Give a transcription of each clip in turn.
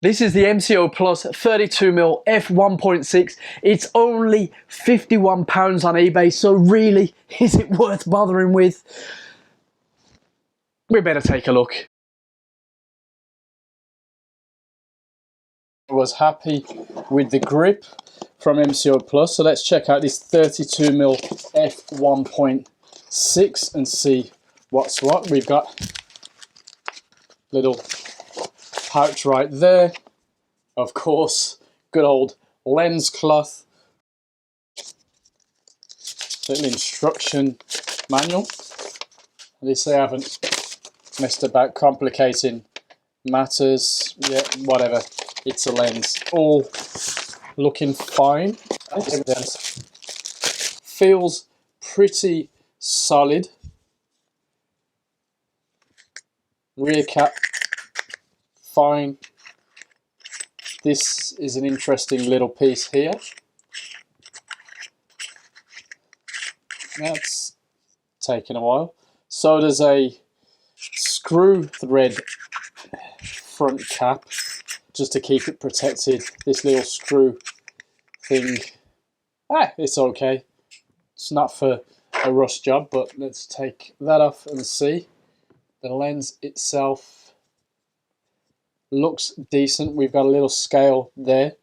This is the Mcoplus 32mm f1.6. It's only £51 on eBay, so really, is it worth bothering with? We better take a look. I was happy with the grip from Mcoplus, so let's check out this 32mm f1.6 and see what's what. We've got little pouch right there, of course, good old lens cloth, little instruction manual. At least they haven't messed about complicating matters. Yeah, whatever, it's a lens. All looking fine. Feels pretty solid. Rear cap, fine. This is an interesting little piece here. That's taken a while. So there's a screw thread front cap just to keep it protected. This little screw thing, it's okay. It's not for a rust job, but let's take that off and see. The lens itself looks decent. We've got a little scale there.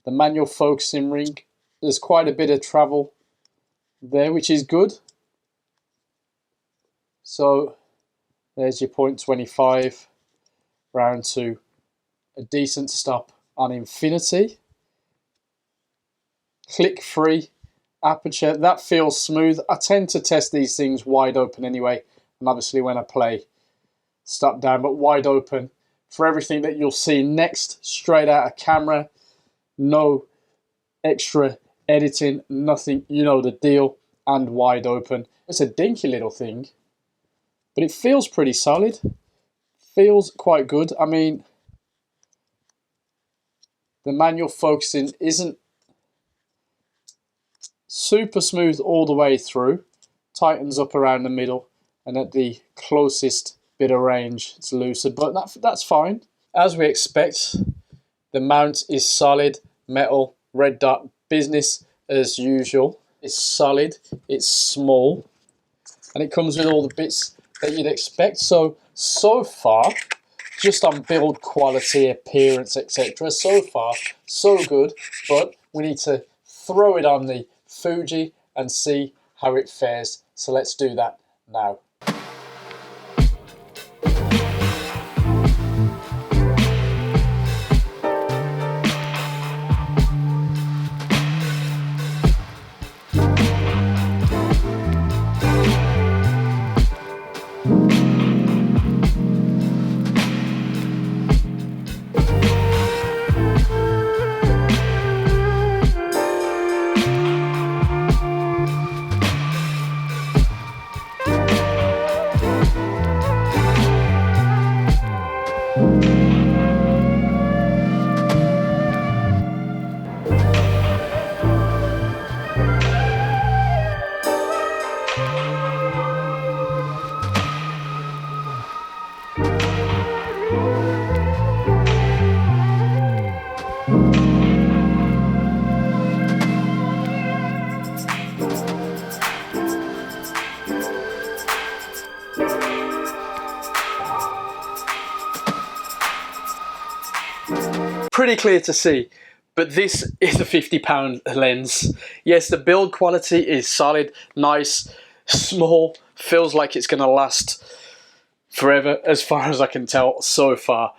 The manual focusing ring, there's quite a bit of travel there, which is good. So there's your 0.25 round to a decent stop on infinity. Click free aperture, that feels smooth. I tend to test these things wide open anyway, and obviously when I play stop down, but wide open for everything that you'll see next, straight out of camera, no extra editing, nothing, you know the deal, and wide open. It's a dinky little thing, but it feels pretty solid, feels quite good. I mean, the manual focusing isn't super smooth all the way through, tightens up around the middle, and at the closest bit of range it's looser, but that's fine. As we expect, the mount is solid, metal, red dot, business as usual. It's solid, it's small, and it comes with all the bits that you'd expect. So far, just on build quality, appearance, etc., so far so good, but we need to throw it on the Fuji and see how it fares. So let's do that now. Pretty clear to see, but this is a £50 lens. Yes, the build quality is solid, nice, small, feels like it's going to last forever as far as I can tell so far.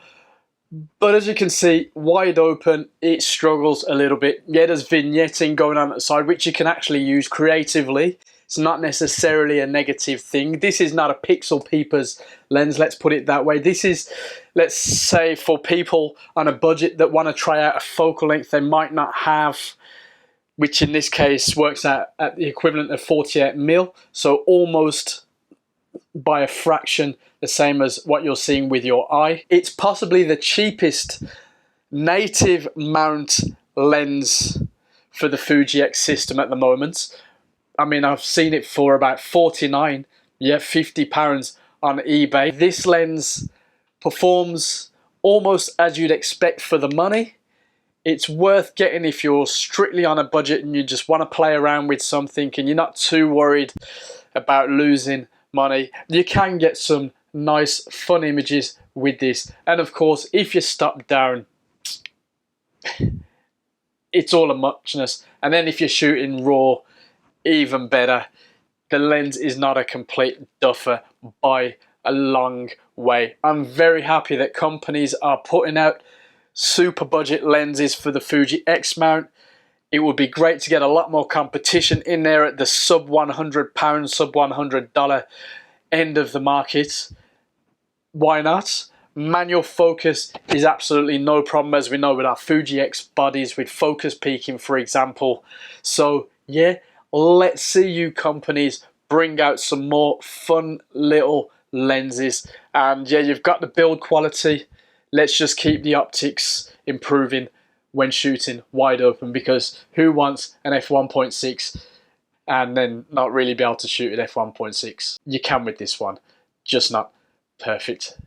But as you can see, wide open, it struggles a little bit. Yeah, there's vignetting going on at the side, which you can actually use creatively. It's not necessarily a negative thing. This is not a pixel peepers lens, let's put it that way. This is, let's say, for people on a budget that want to try out a focal length they might not have, which in this case works out at the equivalent of 48mm, so almost by a fraction the same as what you're seeing with your eye. It's possibly the cheapest native mount lens for the Fuji X system at the moment. I mean, I've seen it for about 49, yeah, £50 on eBay. This lens performs almost as you'd expect for the money. It's worth getting if you're strictly on a budget and you just want to play around with something and you're not too worried about losing money. You can get some nice fun images with this, and of course if you stop down, it's all a muchness. And then if you're shooting raw, even better. The lens is not a complete duffer by a long way. I'm very happy that companies are putting out super budget lenses for the Fuji X mount. It would be great to get a lot more competition in there at the sub £100, sub $100 end of the market. Why not? Manual focus is absolutely no problem, as we know with our Fuji X bodies, with focus peaking, for example. So yeah, let's see you companies bring out some more fun little lenses. And yeah, you've got the build quality. Let's just keep the optics improving when shooting wide open, because who wants an f1.6 and then not really be able to shoot at f1.6? You can with this one, just not perfect.